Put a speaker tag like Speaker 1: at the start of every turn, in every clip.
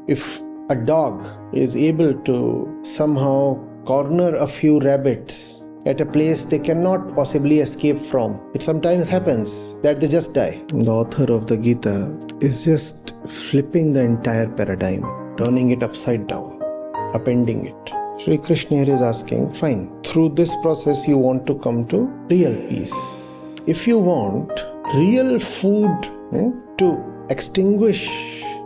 Speaker 1: If a dog is able to somehow corner a few rabbits at a place they cannot possibly escape from, it sometimes happens that they just die. The author of the Gita is just flipping the entire paradigm, turning it upside down, upending it. Sri Krishna here is asking, fine, through this process you want to come to real peace. If you want real food to extinguish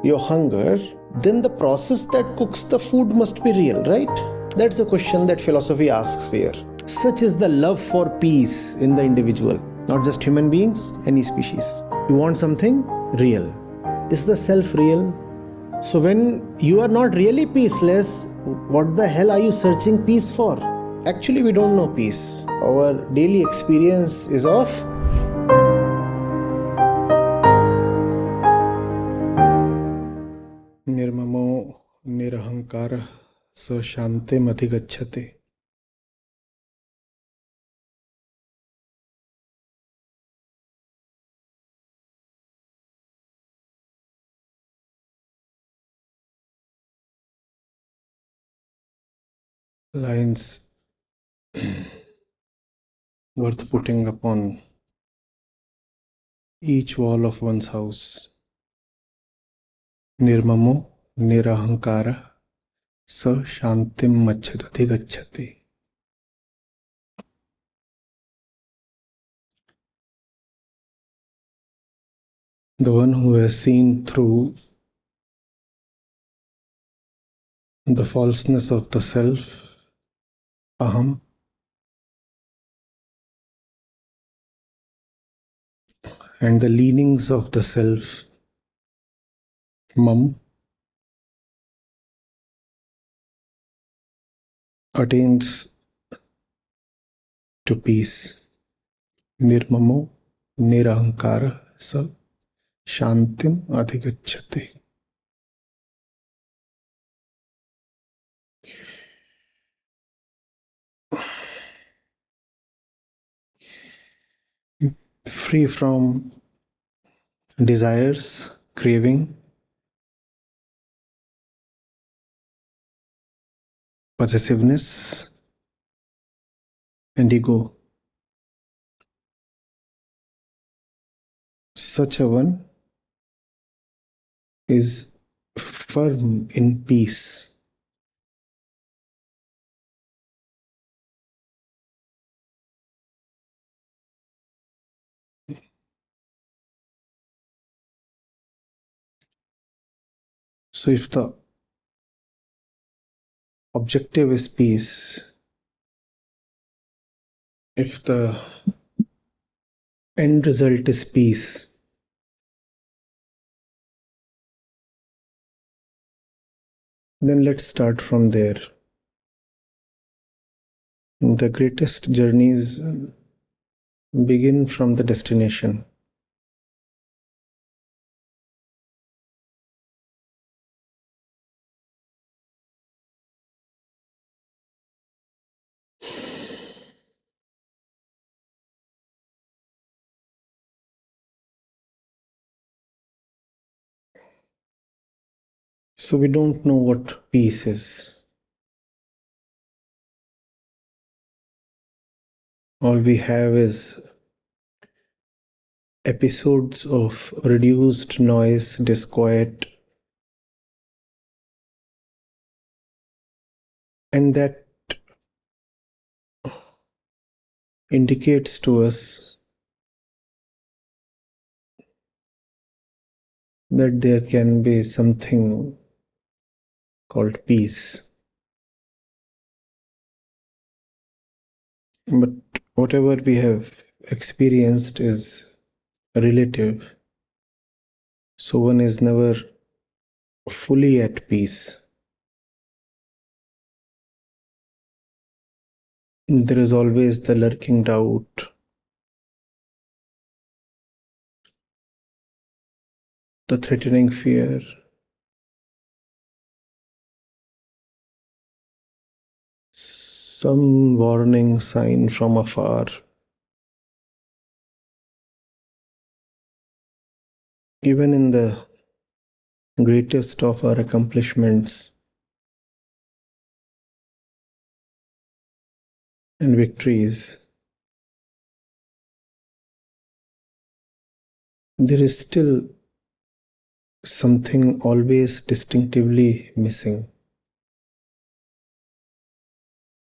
Speaker 1: your hunger, then the process that cooks the food must be real, right? That's the question that philosophy asks here. Such is the love for peace in the individual, not just human beings, any species. You want something real. Is the self real? So when you are not really peaceless, what the hell are you searching peace for? Actually, we don't know peace. Our daily experience is of nirmamo nirahankara sa shantim adhigacchate. Lines worth putting upon each wall of one's house. Nirmamo nirahankara sa shantim adhigacchate. The one who has seen through the falseness of the self, aham, and the leanings of the self, mam, attains to peace. Nirmamo nirahankara sa shantim adhigacchate. Free from desires, craving, possessiveness, and ego. Such a one is firm in peace. So if the objective is peace, if the end result is peace, then let's start from there. The greatest journeys begin from the destination. So we don't know what peace is. All we have is episodes of reduced noise, disquiet, and that indicates to us that there can be something called peace. But whatever we have experienced is relative. So one is never fully at peace. There is always the lurking doubt, the threatening fear, some warning sign from afar. Even in the greatest of our accomplishments and victories, there is still something always distinctively missing.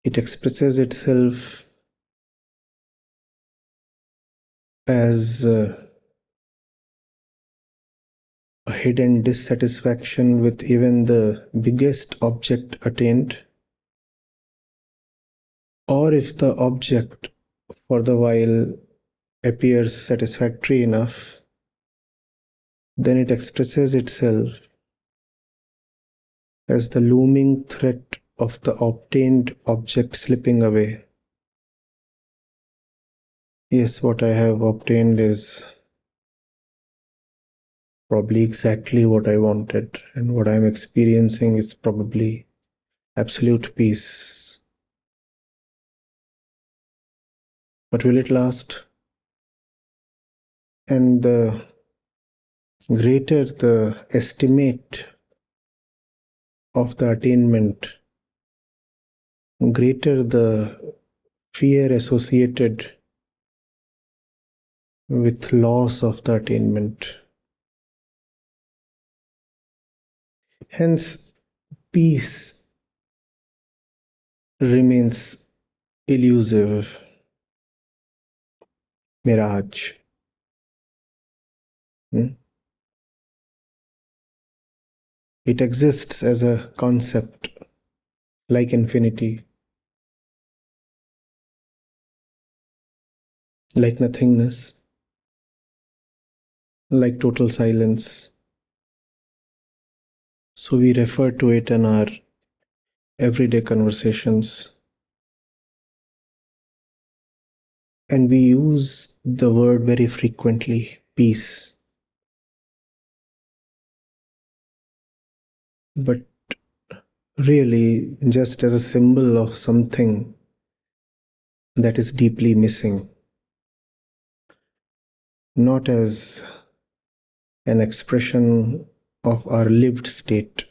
Speaker 1: It expresses itself as a hidden dissatisfaction with even the biggest object attained, or if the object for the while appears satisfactory enough, then it expresses itself as the looming threat of the obtained object slipping away. Yes, what I have obtained is probably exactly what I wanted, and what I'm experiencing is probably absolute peace. But will it last? And the greater the estimate of the attainment, greater the fear associated with loss of the attainment. Hence, peace remains elusive, mirage. It exists as a concept, like infinity, like nothingness, like total silence. So we refer to it in our everyday conversations. And we use the word very frequently, peace. But really, just as a symbol of something that is deeply missing, not as an expression of our lived state.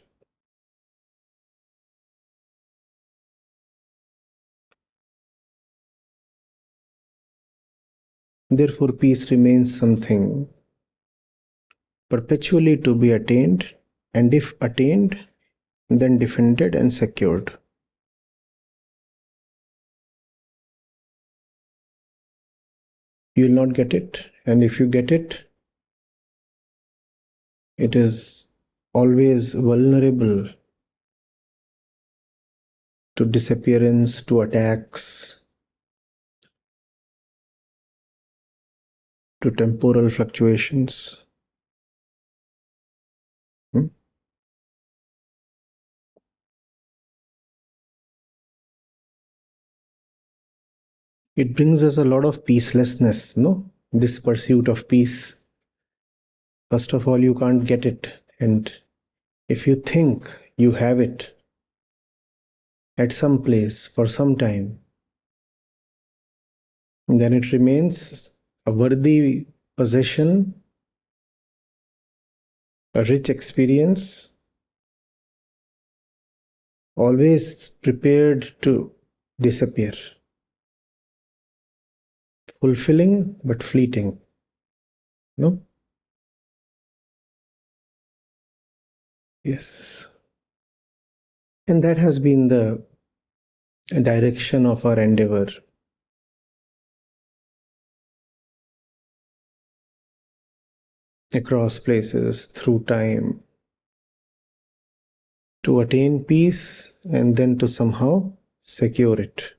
Speaker 1: Therefore, peace remains something perpetually to be attained, and if attained, then defended and secured. You will not get it, and if you get it, it is always vulnerable to disappearance, to attacks, to temporal fluctuations. It brings us a lot of peacelessness, no? This pursuit of peace. First of all, you can't get it, and if you think you have it at some place for some time, then it remains a worthy possession, a rich experience, always prepared to disappear. Fulfilling but fleeting. No? Yes. And that has been the direction of our endeavor. Across places, through time, to attain peace and then to somehow secure it.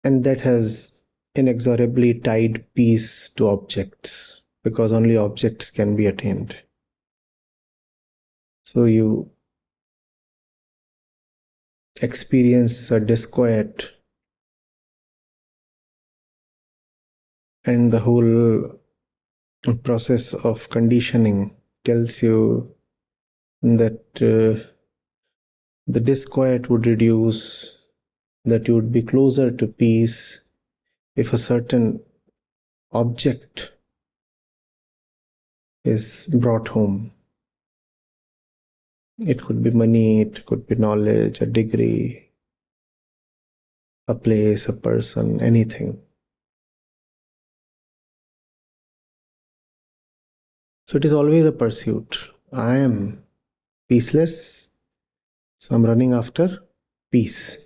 Speaker 1: And that has inexorably tied peace to objects, because only objects can be attained. So you experience a disquiet, and the whole process of conditioning tells you that the disquiet would reduce, that you would be closer to peace if a certain object is brought home. It could be money, it could be knowledge, a degree, a place, a person, anything. So it is always a pursuit. I am peaceless, so I'm running after peace.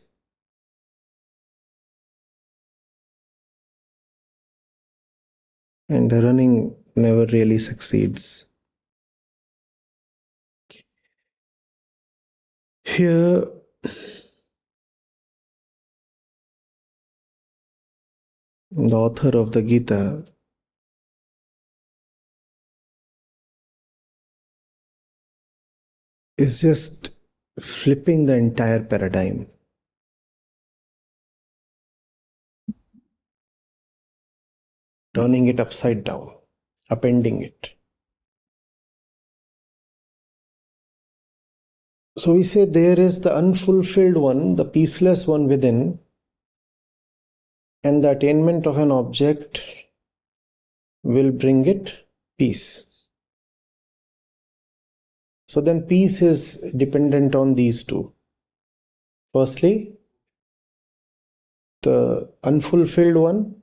Speaker 1: And the running never really succeeds. Here, the author of the Gita is just flipping the entire paradigm. Turning it upside down, appending it. So we say there is the unfulfilled one, the peaceless one within, and the attainment of an object will bring it peace. So then peace is dependent on these two. Firstly, the unfulfilled one,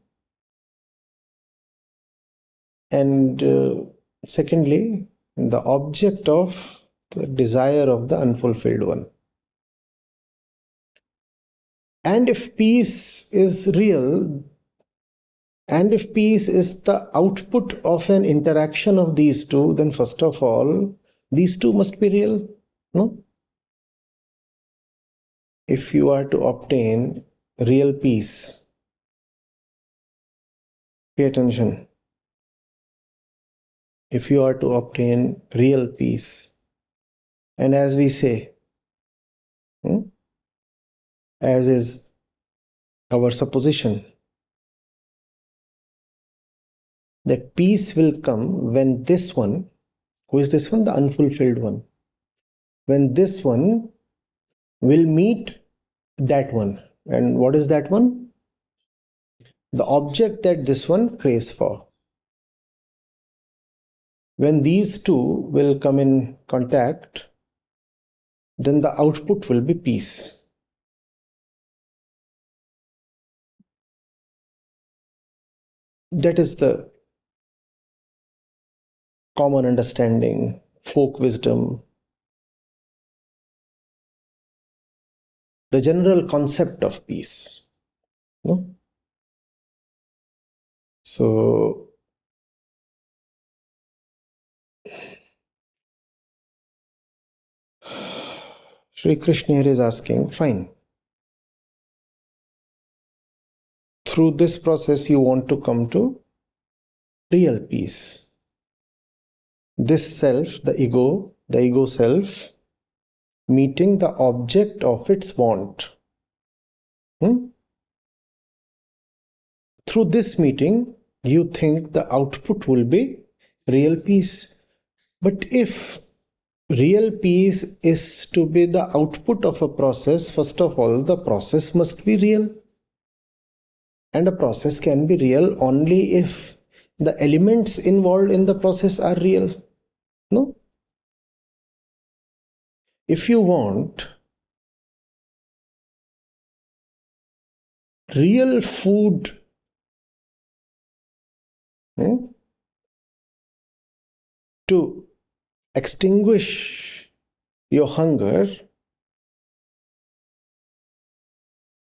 Speaker 1: and secondly, the object of the desire of the unfulfilled one. And if peace is real, and if peace is the output of an interaction of these two, then first of all, these two must be real, no? If you are to obtain real peace, pay attention. If you are to obtain real peace, and as we say, as is our supposition, that peace will come when this one, who is this one? The unfulfilled one. When this one will meet that one. And what is that one? The object that this one craves for. When these two will come in contact, then the output will be peace. That is the common understanding, folk wisdom, the general concept of peace. No? So, Sri Krishna here is asking, fine. Through this process, you want to come to real peace. This self, the ego self, meeting the object of its want. Through this meeting, you think the output will be real peace. But if real peace is to be the output of a process, first of all, the process must be real. And a process can be real only if the elements involved in the process are real. No? If you want real food to extinguish your hunger,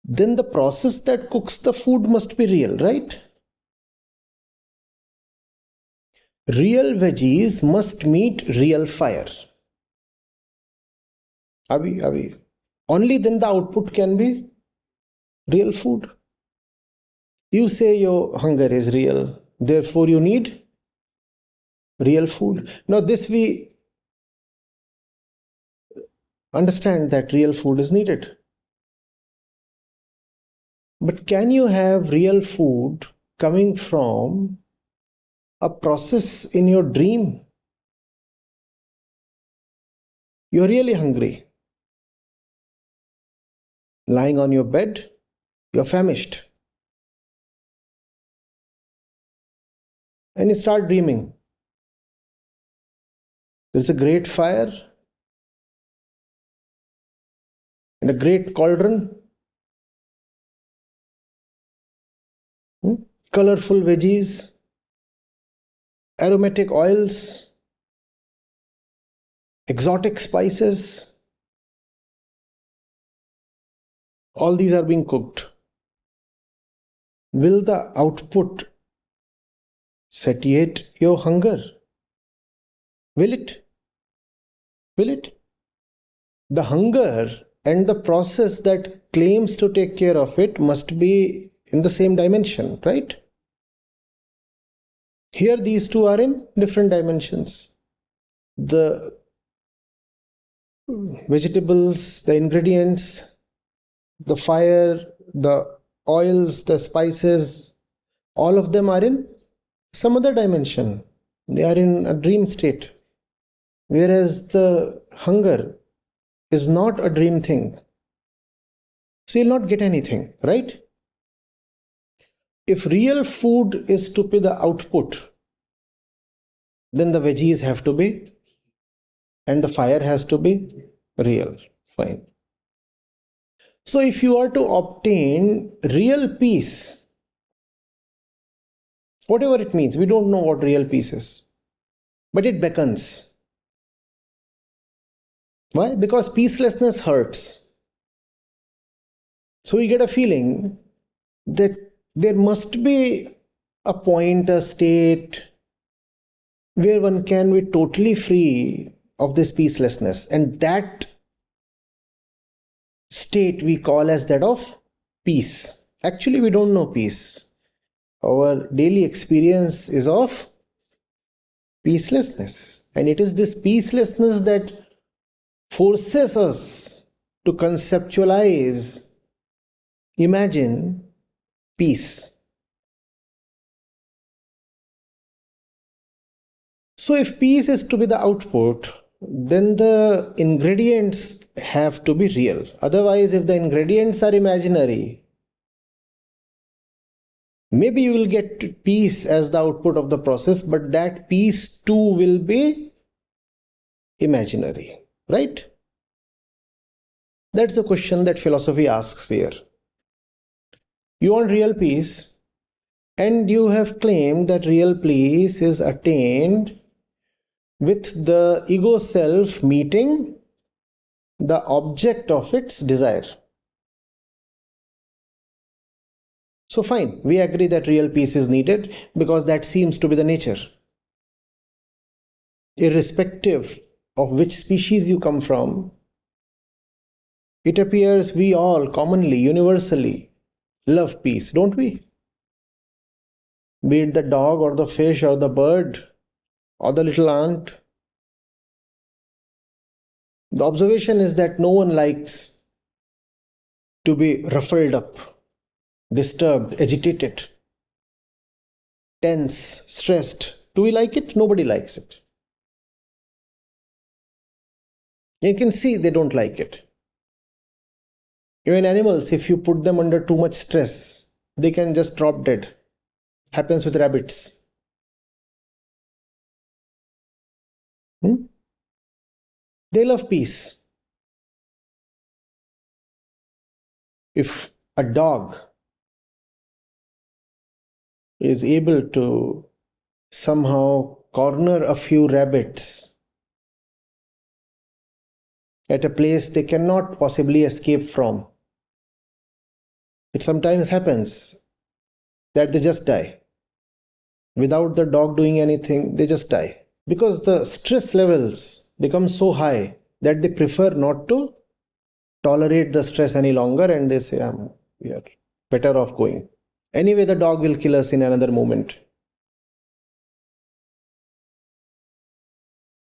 Speaker 1: then the process that cooks the food must be real, right? Real veggies must meet real fire. Abhi. Only then the output can be real food. You say your hunger is real, therefore you need real food. Now this we understand that real food is needed. But can you have real food coming from a process in your dream? You're really hungry. Lying on your bed, you're famished. And you start dreaming. There's a great fire and a great cauldron, colorful veggies, aromatic oils, exotic spices. All these are being cooked. Will the output satiate your hunger? Will it? Will it? The hunger and the process that claims to take care of it must be in the same dimension, right? Here these two are in different dimensions. The vegetables, the ingredients, the fire, the oils, the spices, all of them are in some other dimension. They are in a dream state. Whereas the hunger is not a dream thing. So you'll not get anything, right? If real food is to be the output, then the veggies have to be, and the fire has to be real. Fine. So if you are to obtain real peace, whatever it means, we don't know what real peace is, but it beckons. Why? Because peacelessness hurts. So we get a feeling that there must be a point, a state where one can be totally free of this peacelessness, and that state we call as that of peace. Actually, we don't know peace. Our daily experience is of peacelessness, and it is this peacelessness that forces us to conceptualize, imagine peace. So if peace is to be the output, then the ingredients have to be real. Otherwise, if the ingredients are imaginary, maybe you will get peace as the output of the process, but that peace too will be imaginary, right? That's the question that philosophy asks here. You want real peace, and you have claimed that real peace is attained with the ego self meeting the object of its desire. So fine, we agree that real peace is needed because that seems to be the nature. Irrespective of which species you come from, it appears we all commonly, universally love peace, don't we? Be it the dog or the fish or the bird or the little ant. The observation is that no one likes to be ruffled up, disturbed, agitated, tense, stressed. Do we like it? Nobody likes it. You can see they don't like it. Even animals, if you put them under too much stress, they can just drop dead. Happens with rabbits. They love peace. If a dog is able to somehow corner a few rabbits at a place they cannot possibly escape from, it sometimes happens that they just die. Without the dog doing anything, they just die. Because the stress levels become so high that they prefer not to tolerate the stress any longer, and they say, we are better off going. Anyway, the dog will kill us in another moment.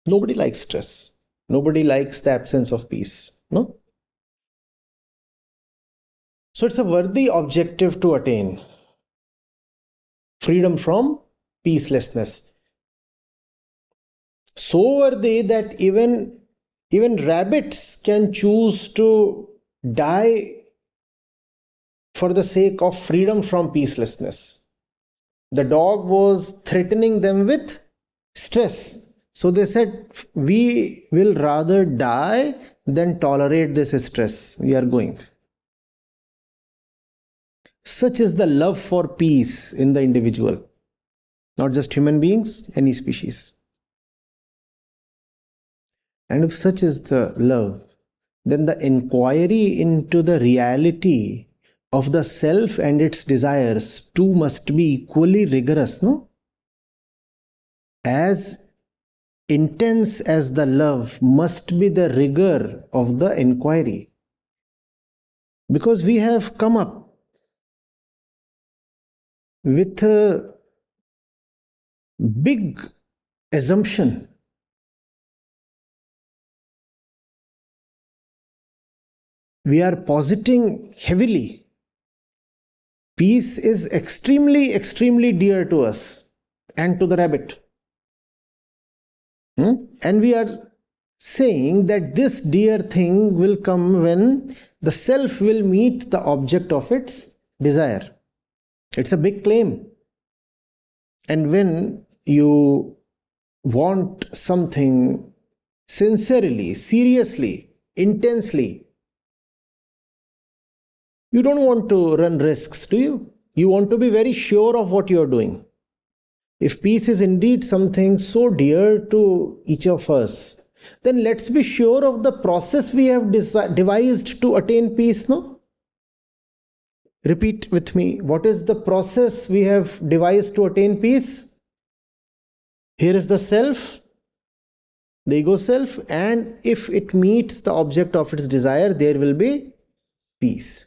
Speaker 1: Nobody likes stress. Nobody likes the absence of peace. No? So it's a worthy objective to attain. Freedom from peacelessness. So worthy that even rabbits can choose to die for the sake of freedom from peacelessness. The dog was threatening them with stress. So they said, we will rather die than tolerate this stress. We are going. Such is the love for peace in the individual, not just human beings, any species. And if such is the love, then the inquiry into the reality of the self and its desires too must be equally rigorous, no? As intense as the love must be the rigor of the inquiry. Because we have come up with a big assumption. We are positing heavily. Peace is extremely, extremely dear to us and to the rabbit. And we are saying that this dear thing will come when the self will meet the object of its desire. It's a big claim. And when you want something sincerely, seriously, intensely, you don't want to run risks, do you? You want to be very sure of what you are doing. If peace is indeed something so dear to each of us, then let's be sure of the process we have devised to attain peace, no? Repeat with me. What is the process we have devised to attain peace? Here is the self, the ego self, and if it meets the object of its desire, there will be peace.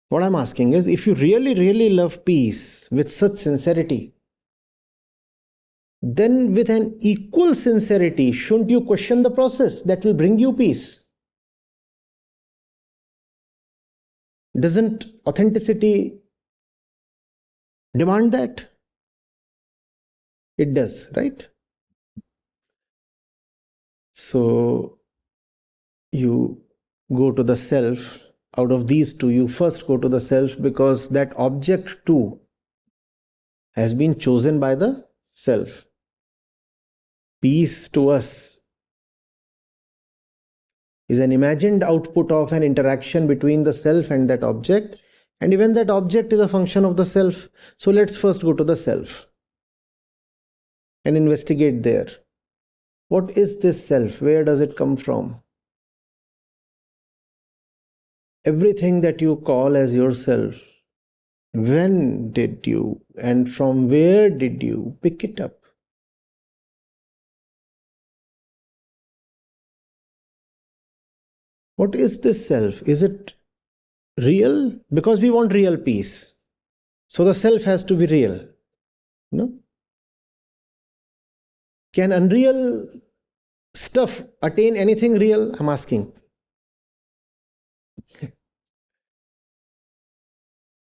Speaker 1: What I'm asking is, if you really, really love peace with such sincerity, then with an equal sincerity, shouldn't you question the process that will bring you peace? Doesn't authenticity demand that? It does, right? So you go to the self. Out of these two, you first go to the self, because that object too has been chosen by the self. Peace to us is an imagined output of an interaction between the self and that object, and even that object is a function of the self. So let's first go to the self and investigate there. What is this self? Where does it come from? Everything that you call as yourself, when did you and from where did you pick it up? What is this self? Is it real? Because we want real peace. So the self has to be real. No? Can unreal stuff attain anything real? I'm asking.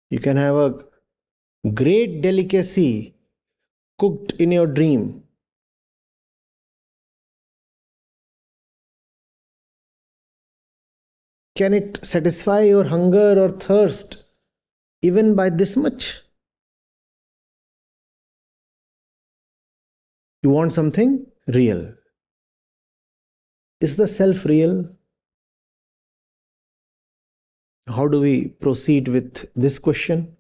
Speaker 1: You can have a great delicacy cooked in your dream. Can it satisfy your hunger or thirst even by this much? You want something real. Is the self real? How do we proceed with this question?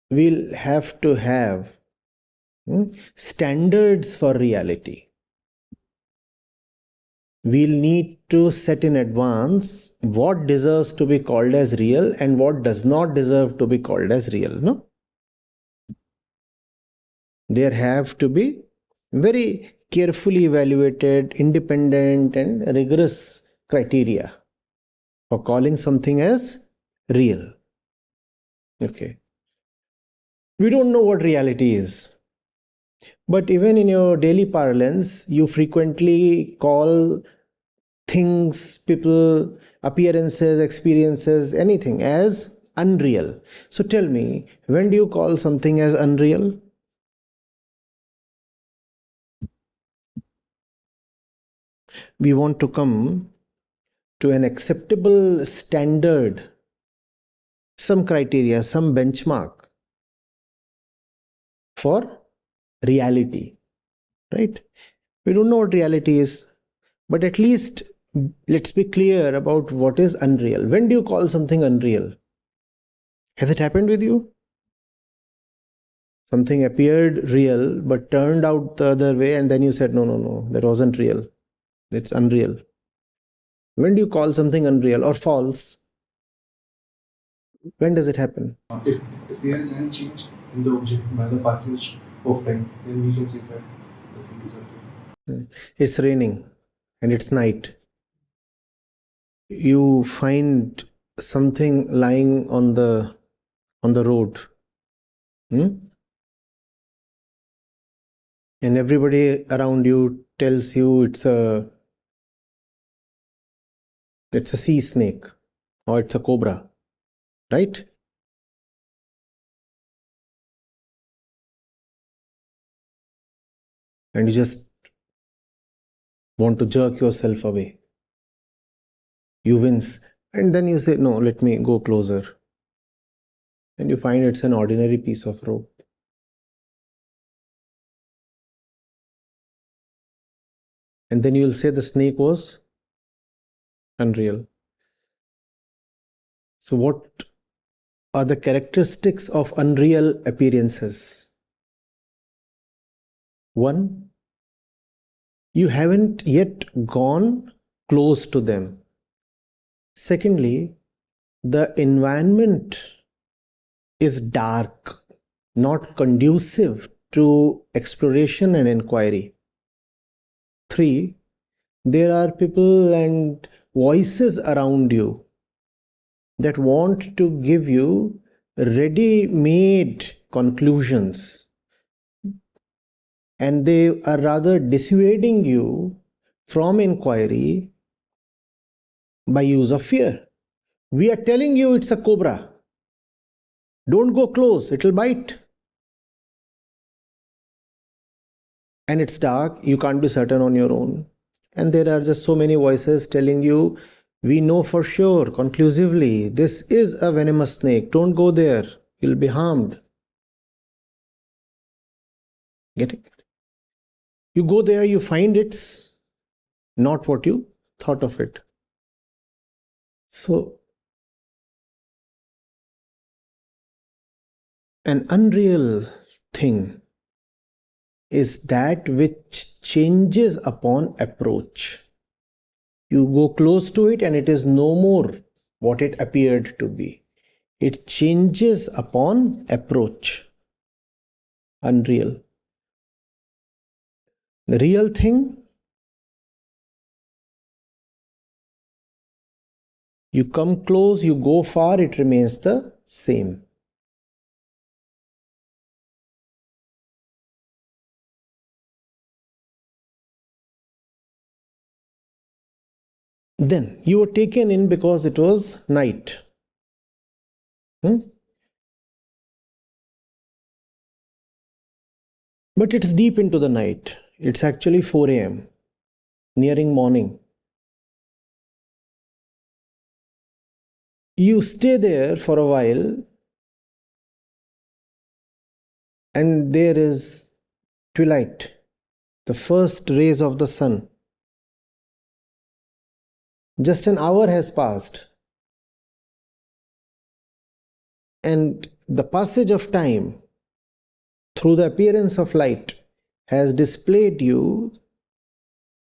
Speaker 1: We'll have to have standards for reality. We'll need to set in advance what deserves to be called as real and what does not deserve to be called as real. No? There have to be very carefully evaluated, independent and rigorous criteria for calling something as real. Okay. We don't know what reality is. But even in your daily parlance, you frequently call things, people, appearances, experiences, anything as unreal. So tell me, when do you call something as unreal? We want to come to an acceptable standard, some criteria, some benchmark for reality, right? We don't know what reality is, but at least let's be clear about what is unreal. When do you call something unreal? Has it happened with you? Something appeared real but turned out the other way, and then you said, no, no, no, that wasn't real. It's unreal. When do you call something unreal or false? When does it happen?
Speaker 2: If there is any change in the object by the passage of time, then we can say that the thing is unreal.
Speaker 1: It's raining and it's night. You find something lying on the road. And everybody around you tells you it's a sea snake or it's a cobra, right? And you just want to jerk yourself away. You wince, and then you say, no, let me go closer. And you find it's an ordinary piece of rope. And then you'll say the snake was unreal. So what are the characteristics of unreal appearances? One, you haven't yet gone close to them. Secondly, the environment is dark, not conducive to exploration and inquiry. 3, there are people and voices around you that want to give you ready-made conclusions, and they are rather dissuading you from inquiry by use of fear. We are telling you it's a cobra. Don't go close, it'll bite. And it's dark, you can't be certain on your own. And there are just so many voices telling you, we know for sure, conclusively, this is a venomous snake. Don't go there, you'll be harmed. Getting it? You go there, you find it's not what you thought of it. So, an unreal thing is that which changes upon approach. You go close to it and it is no more what it appeared to be. It changes upon approach. Unreal. The real thing, you come close, you go far, it remains the same. Then you were taken in because it was night. But it's deep into the night. It's actually 4 a.m., nearing morning. You stay there for a while, and there is twilight, the first rays of the sun. Just an hour has passed, and the passage of time through the appearance of light has displayed you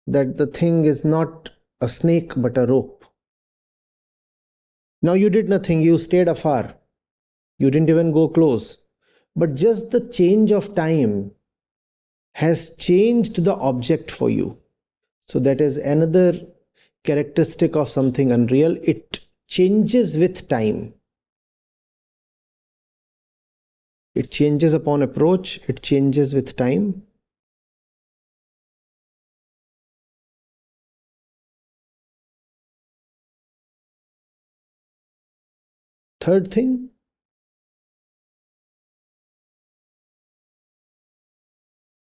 Speaker 1: that the thing is not a snake but a rope. Now you did nothing, you stayed afar, you didn't even go close, but just the change of time has changed the object for you. So that is another characteristic of something unreal. It changes with time. It changes upon approach, it changes with time. Third thing,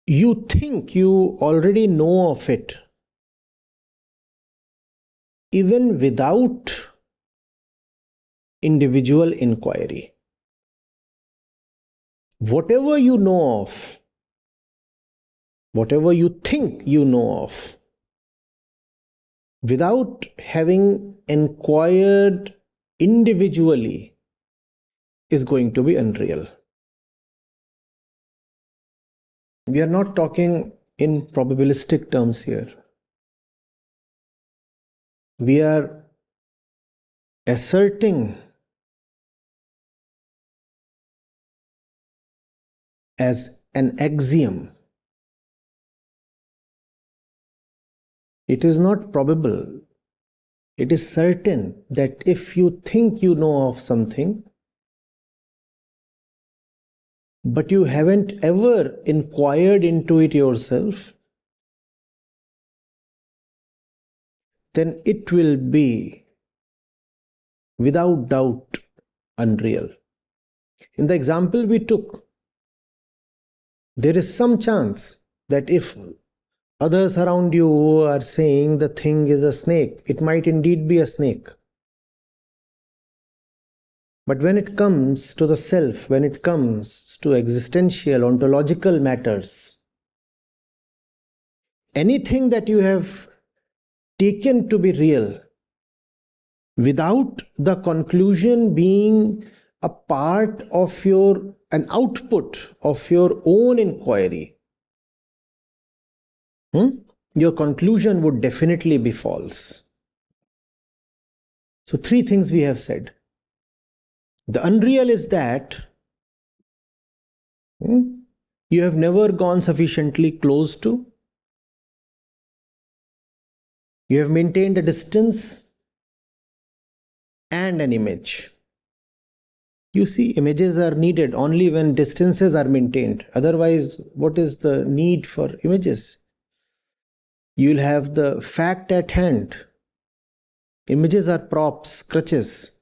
Speaker 1: you think you already know of it, even without individual inquiry. Whatever you know of, whatever you think you know of, without having inquired individually, is going to be unreal. We are not talking in probabilistic terms here. We are asserting as an axiom. It is not probable. It is certain that if you think you know of something, but you haven't ever inquired into it yourself, then it will be without doubt unreal. In the example we took, there is some chance that if others around you are saying the thing is a snake, it might indeed be a snake. But when it comes to the self, when it comes to existential, ontological matters, anything that you have taken to be real, without the conclusion being a part of an output of your own inquiry, your conclusion would definitely be false. So 3 things we have said. The unreal is that you have never gone sufficiently close to, you have maintained a distance and an image. You see, images are needed only when distances are maintained. Otherwise, what is the need for images? You'll have the fact at hand. Images are props, crutches,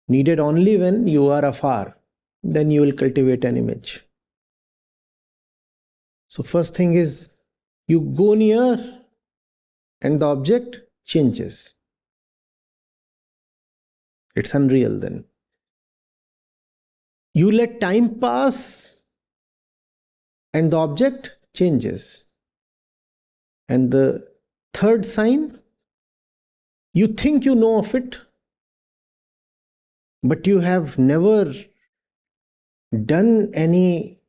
Speaker 1: needed only when you are afar. Then you will cultivate an image. So first thing is, you go near and the object changes. It's unreal then. You let time pass and the object changes. And the third sign, you think you know of it, but you have never done any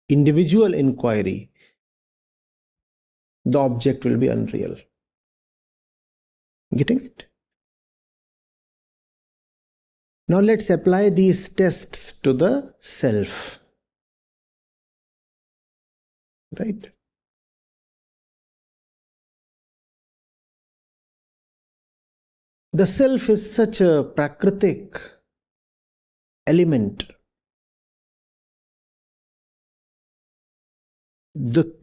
Speaker 1: individual inquiry. The object will be unreal. Getting it? Now let's apply these tests to the self. Right? The self is such a prakritic element. The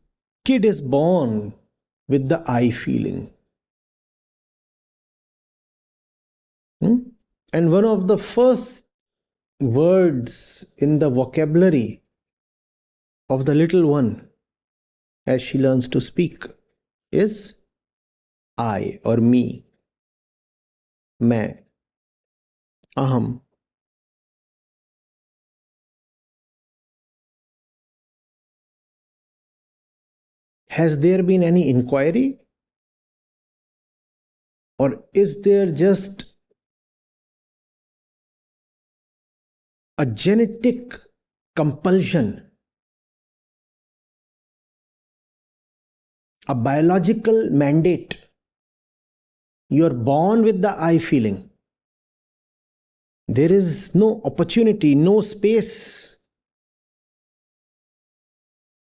Speaker 1: kid is born with the I feeling. And one of the first words in the vocabulary of the little one as she learns to speak is I or me, मैं, aham. Has there been any inquiry? Or is there just a genetic compulsion, a biological mandate? You're born with the I feeling. There is no opportunity, no space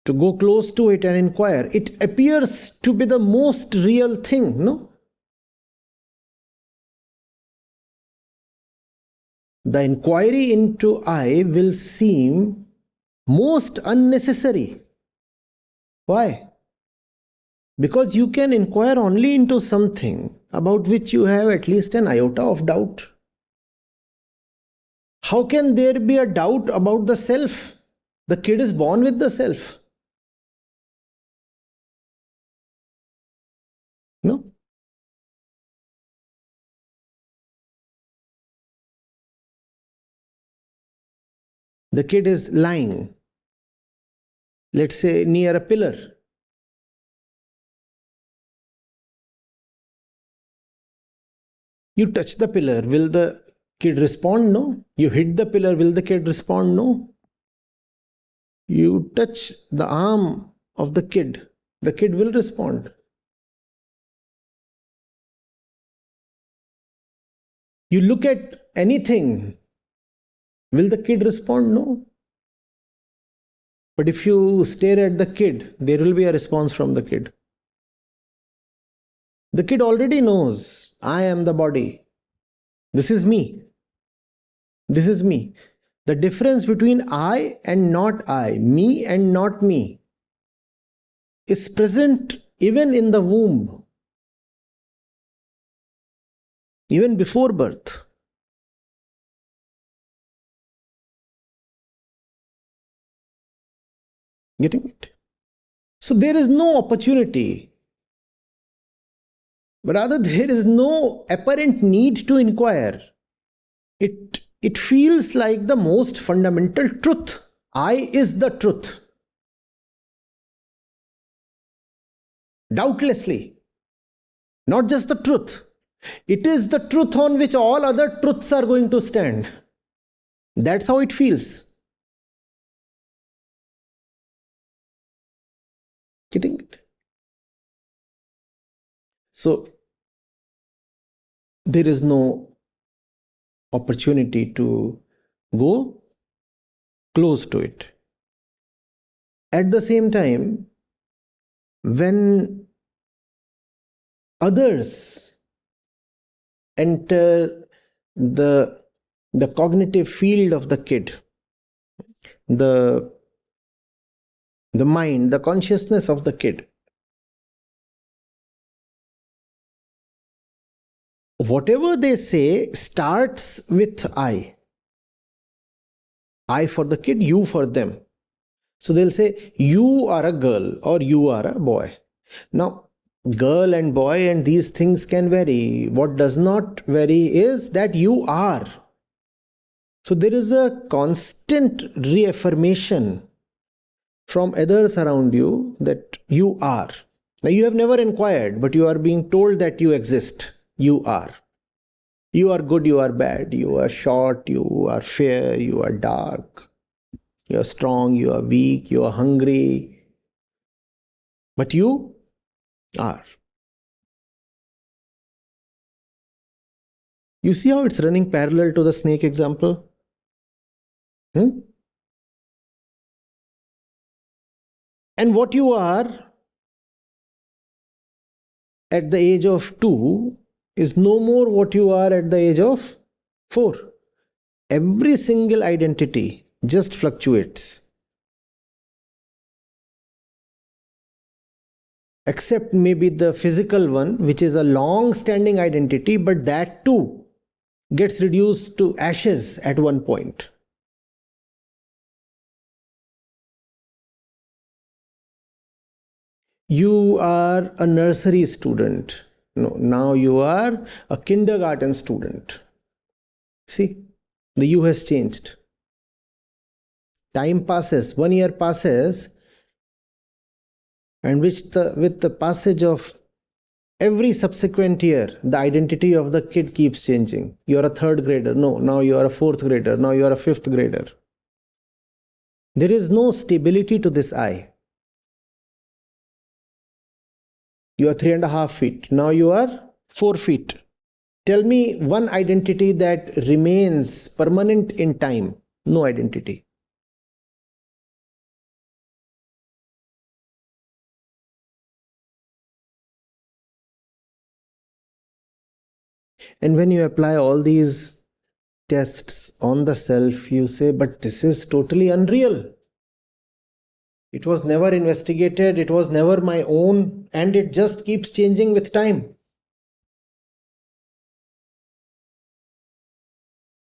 Speaker 1: to go close to it and inquire. It appears to be the most real thing, no? The inquiry into I will seem most unnecessary. Why? Because you can inquire only into something about which you have at least an iota of doubt. How can there be a doubt about the self? The kid is born with the self. No? The kid is lying. let's say near a pillar. You touch the pillar, will the kid respond? No. You hit the pillar, will the kid respond? No. You touch the arm of the kid will respond. You look at anything, will the kid respond? No. But if you stare at the kid, there will be a response from the kid. The kid already knows, I am the body. This is me. This is me. The difference between I and not I, me and not me, is present even in the womb, even before birth. Getting it? So there is no opportunity. Rather, there is no apparent need to inquire. It feels like the most fundamental truth. I is the truth. Doubtlessly. Not just the truth. It is the truth on which all other truths are going to stand. That's how it feels. Getting it? So, there is no opportunity to go close to it. At the same time, when others enter the cognitive field of the kid, the mind, the consciousness of the kid, whatever they say starts with I. I for the kid, you for them. So they'll say, you are a girl or you are a boy. Now, girl and boy and these things can vary. What does not vary is that you are. So there is a constant reaffirmation from others around you that you are. Now you have never inquired, but you are being told that you exist. You are. You are good, you are bad, you are short, you are fair, you are dark, you are strong, you are weak, you are hungry. But you are. You see how it's running parallel to the snake example? And what you are at the age of 2 is no more what you are at the age of 4. Every single identity just fluctuates. Except maybe the physical one, which is a long-standing identity, but that too gets reduced to ashes at one point. You are a nursery student. No, now you are a kindergarten student. See, the you has changed. Time passes, 1 year passes, and with the passage of every subsequent year, the identity of the kid keeps changing. You are a 3rd grader. No, now you are a 4th grader. Now you are a 5th grader. There is no stability to this I. You are 3.5 feet. Now you are 4 feet. Tell me one identity that remains permanent in time. No identity. And when you apply all these tests on the self, you say, but this is totally unreal. It was never investigated, it was never my own, and it just keeps changing with time.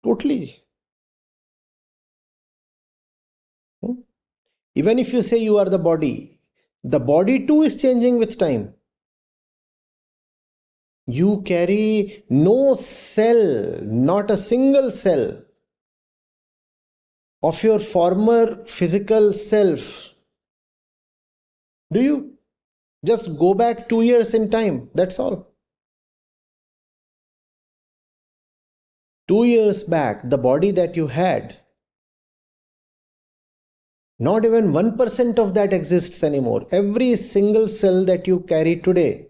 Speaker 1: Totally. Even if you say you are the body too is changing with time. You carry no cell, not a single cell of your former physical self Do you? Just go back 2 years in time. That's all. 2 years back, the body that you had, not even 1% of that exists anymore. Every single cell that you carry today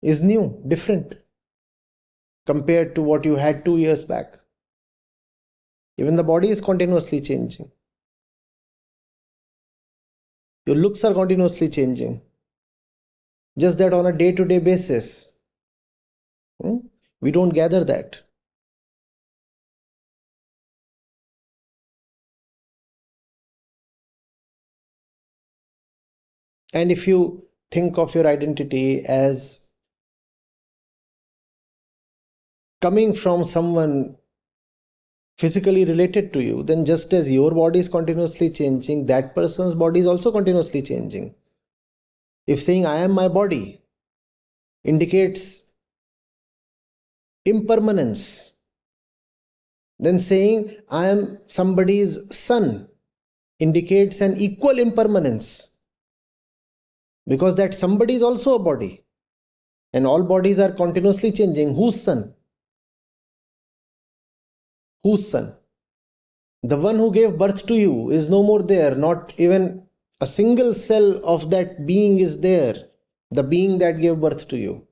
Speaker 1: is new, different compared to what you had 2 years back. Even the body is continuously changing. Your looks are continuously changing. Just that on a day-to-day basis. We don't gather that. And if you think of your identity as coming from someone physically related to you, then just as your body is continuously changing, that person's body is also continuously changing. If saying I am my body indicates impermanence, then saying I am somebody's son indicates an equal impermanence, because that somebody is also a body, and all bodies are continuously changing. Whose son? Whose son? The one who gave birth to you is no more there. Not even a single cell of that being is there. The being that gave birth to you.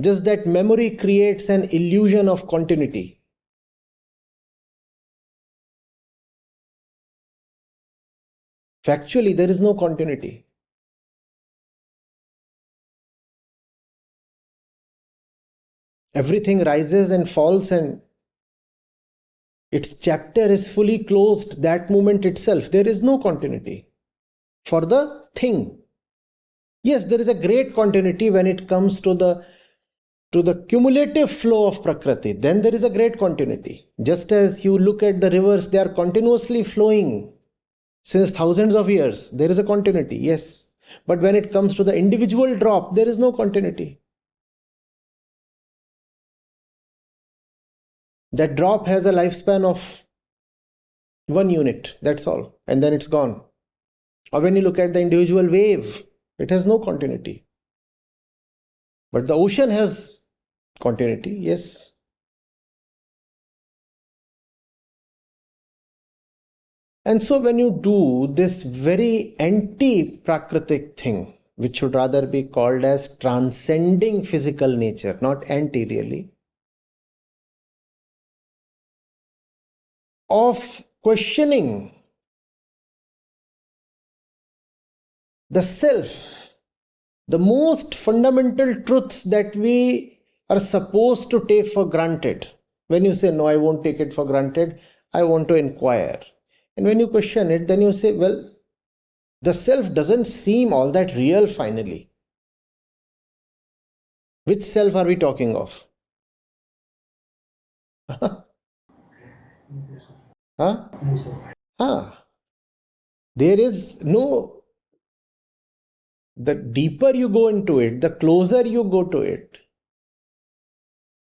Speaker 1: Just that memory creates an illusion of continuity. Factually, there is no continuity. Everything rises and falls, and its chapter is fully closed that moment itself. There is no continuity for the thing. Yes, there is a great continuity when it comes to the cumulative flow of Prakriti. Then there is a great continuity. Just as you look at the rivers, they are continuously flowing since thousands of years. There is a continuity, yes. But when it comes to the individual drop, there is no continuity. That drop has a lifespan of 1 unit, that's all, and then it's gone. Or when you look at the individual wave, it has no continuity. But the ocean has continuity, yes. And so when you do this very anti-Prakritic thing, which should rather be called as transcending physical nature, not anti really, of questioning the self, the most fundamental truth that we are supposed to take for granted. When you say, no, I won't take it for granted, I want to inquire. And when you question it, then you say, well, the self doesn't seem all that real finally. Which self are we talking of? Huh? There is no, the deeper you go into it, the closer you go to it,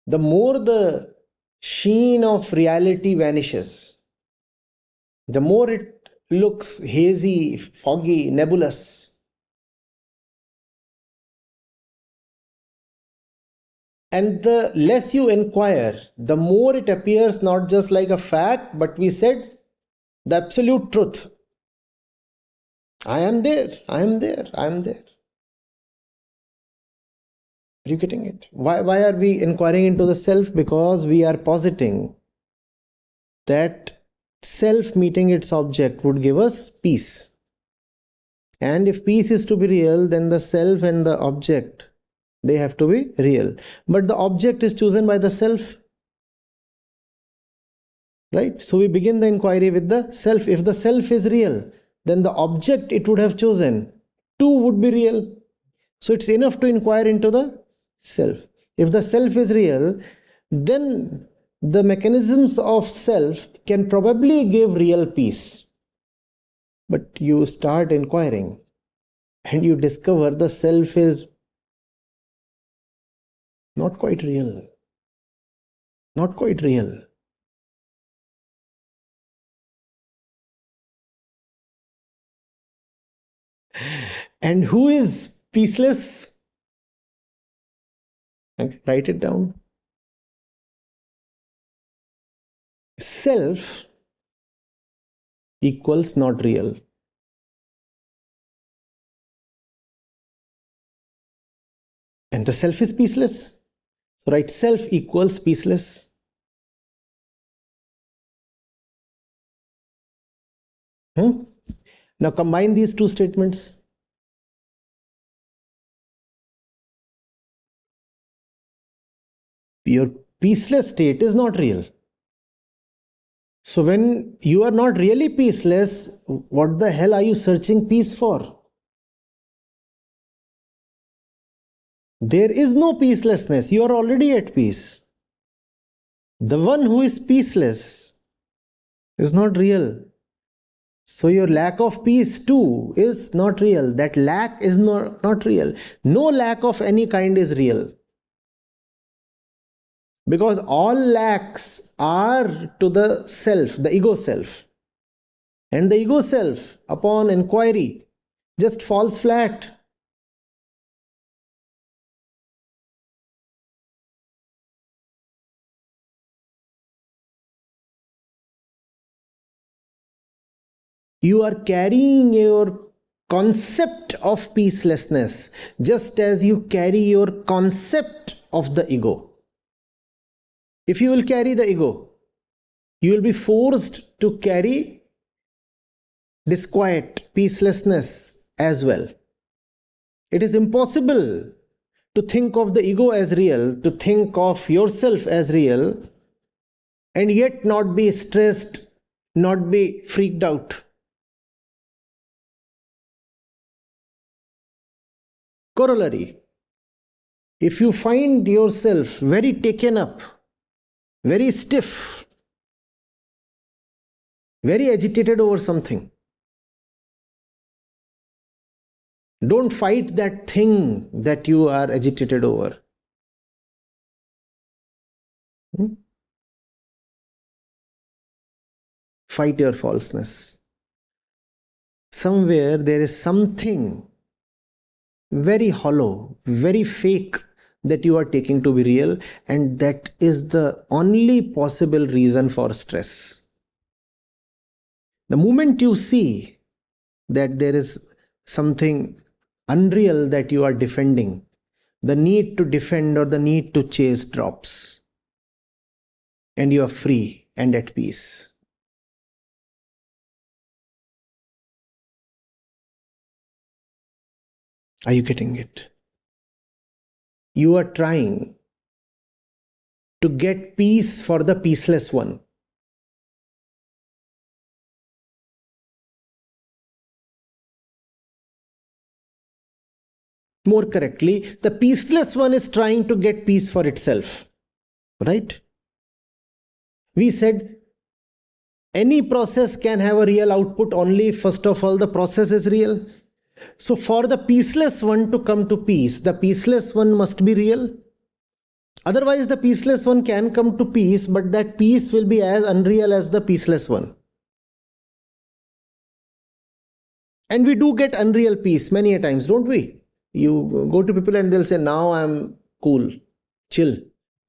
Speaker 1: the more the sheen of reality vanishes, the more it looks hazy, foggy, nebulous. And the less you inquire, the more it appears not just like a fact, but we said the absolute truth. I am there, I am there, I am there. Are you getting it? Why are we inquiring into the self? Because we are positing that self meeting its object would give us peace. And if peace is to be real, then the self and the object, they have to be real. But the object is chosen by the self. Right? So we begin the inquiry with the self. If the self is real, then the object it would have chosen too would be real. So it's enough to inquire into the self. If the self is real, then the mechanisms of self can probably give real peace. But you start inquiring and you discover the self is not quite real. Not quite real. And who is peaceless? Write it down. Self equals not real. And the self is peaceless. So write self equals peaceless. Now combine these two statements. Your peaceless state is not real. So when you are not really peaceless, what the hell are you searching peace for? There is no peacelessness. You are already at peace. The one who is peaceless is not real. So your lack of peace too is not real. That lack is not real. No lack of any kind is real. Because all lacks are to the self, the ego self. And the ego self, upon inquiry, just falls flat. You are carrying your concept of peacelessness just as you carry your concept of the ego. If you will carry the ego, you will be forced to carry disquiet, peacelessness as well. It is impossible to think of the ego as real, to think of yourself as real, and yet not be stressed, not be freaked out. Corollary: if you find yourself very taken up, very stiff, very agitated over something, don't fight that thing that you are agitated over. Fight your falseness. Somewhere there is something very hollow, very fake that you are taking to be real, and that is the only possible reason for stress. The moment you see that there is something unreal that you are defending, the need to defend or the need to chase drops, and you are free and at peace. Are you getting it? You are trying to get peace for the peaceless one. More correctly, the peaceless one is trying to get peace for itself. Right? We said any process can have a real output only if first of all the process is real. So for the peaceless one to come to peace, the peaceless one must be real. Otherwise the peaceless one can come to peace, but that peace will be as unreal as the peaceless one. And we do get unreal peace many a times, don't we? You go to people and they'll say, now I'm cool, chill.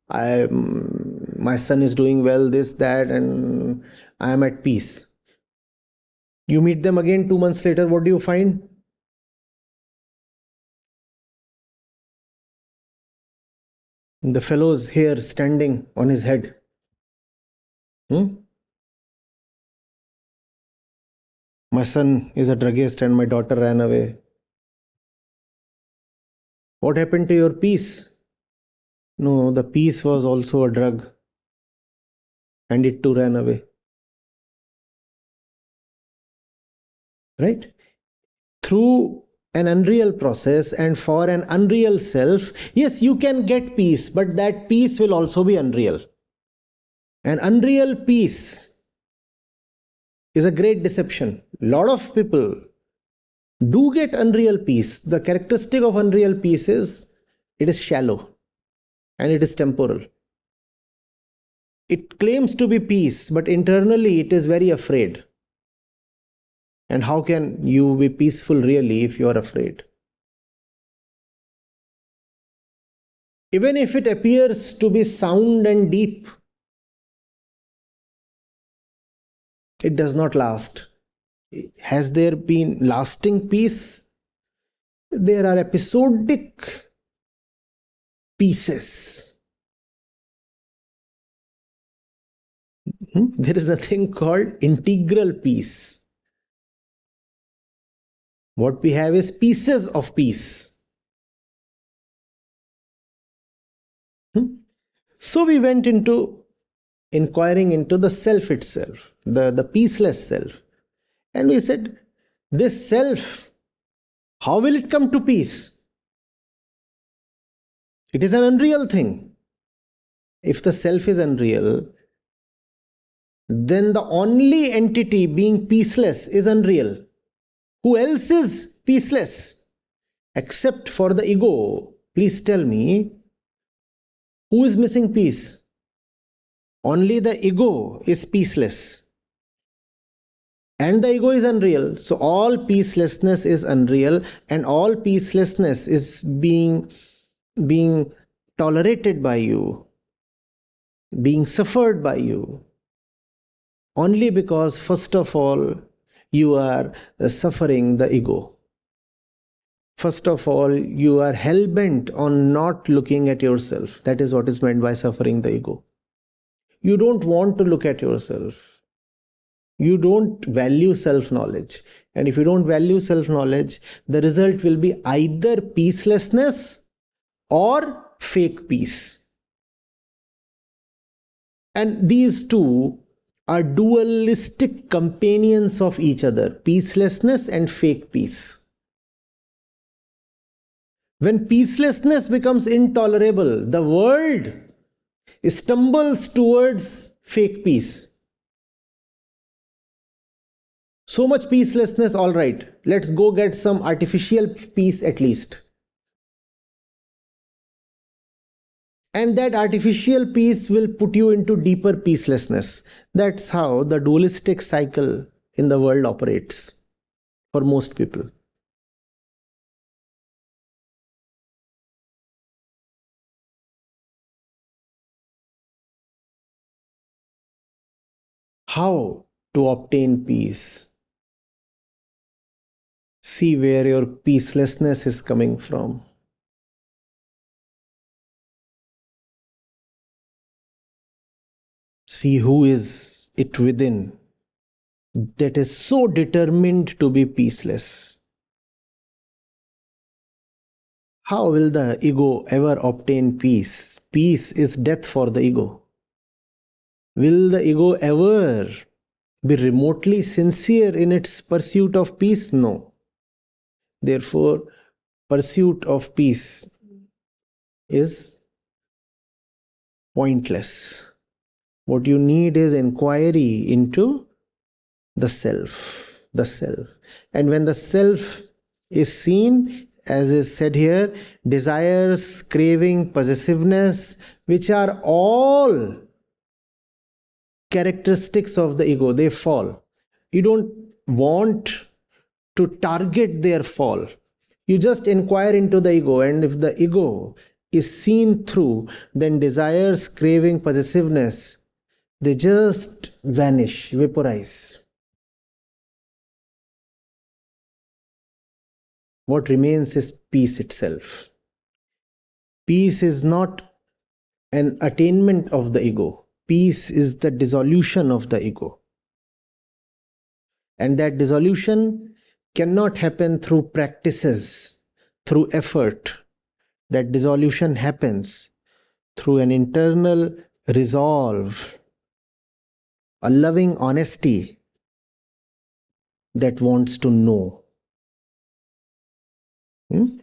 Speaker 1: My son is doing well, this, that, and I am at peace. You meet them again 2 months later, what do you find? The fellow's hair standing on his head. My son is a druggist and my daughter ran away. What happened to your peace? No, the peace was also a drug and it too ran away. Right? Through an unreal process and for an unreal self, yes, you can get peace, but that peace will also be unreal. And unreal peace is a great deception. A lot of people do get unreal peace. The characteristic of unreal peace is it is shallow and it is temporal. It claims to be peace, but internally it is very afraid. And how can you be peaceful really if you are afraid? Even if it appears to be sound and deep, it does not last. Has there been lasting peace? There are episodic pieces. There is a thing called integral peace. What we have is pieces of peace. So we went into inquiring into the self itself, the peaceless self. And we said, this self, how will it come to peace? It is an unreal thing. If the self is unreal, then the only entity being peaceless is unreal. Who else is peaceless? Except for the ego. Please tell me, who is missing peace? Only the ego is peaceless. And the ego is unreal. So all peacelessness is unreal, and all peacelessness is being tolerated by you, being suffered by you. Only because, first of all, you are suffering the ego. First of all, you are hell-bent on not looking at yourself. That is what is meant by suffering the ego. You don't want to look at yourself. You don't value self-knowledge. And if you don't value self-knowledge, the result will be either peacelessness or fake peace. And these two are dualistic companions of each other, peacelessness and fake peace. When peacelessness becomes intolerable, the world stumbles towards fake peace. So much peacelessness, all right, let's go get some artificial peace at least. And that artificial peace will put you into deeper peacelessness. That's how the dualistic cycle in the world operates for most people. How to obtain peace? See where your peacelessness is coming from. See who is it within that is so determined to be peaceless. How will the ego ever obtain peace? Peace is death for the ego. Will the ego ever be remotely sincere in its pursuit of peace? No. Therefore, pursuit of peace is pointless. What you need is inquiry into the self. The self. And when the self is seen, as is said here, desires, craving, possessiveness, which are all characteristics of the ego, they fall. You don't want to target their fall. You just inquire into the ego, and if the ego is seen through, then desires, craving, possessiveness, they just vanish, vaporize. What remains is peace itself. Peace is not an attainment of the ego. Peace is the dissolution of the ego. And that dissolution cannot happen through practices, through effort. That dissolution happens through an internal resolve, a loving honesty that wants to know. Hmm?